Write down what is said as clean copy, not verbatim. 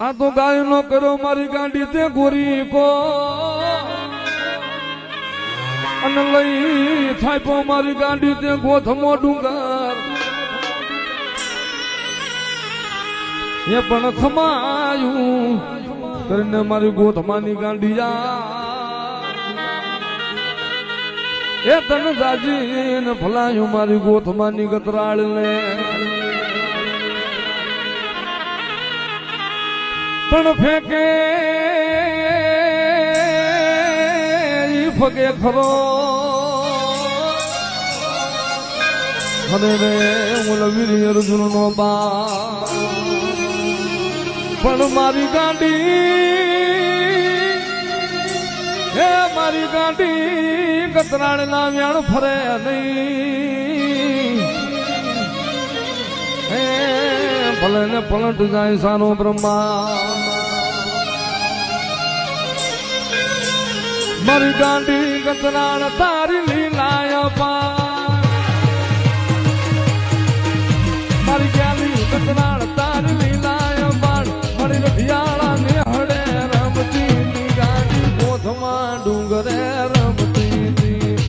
આ તો ગાય નો કરો મારી ગાંડી તે ગોરી કો અને લઈ થાપો મારી ગાંડી તે ગોથમો ડુંગર એ પણ ખમાયું કરીને મારી ગોથમાની ગાંડી એ તન દાજી ને ફલાયું મારી ગોથમાની ગતરાળ ને પણ ફેંકે ફગે ખરો અને રે મુલવીર અર્જુન નો બા પણ મારી ગાંડી હે મારી ગાંડી કતરાણ ના વ્યાણ ફરે નહીં હે ભલે ને પલટ જાય સાનો બ્રહ્મા મારી ગાંડી કતરાણ તારી લીલાય પા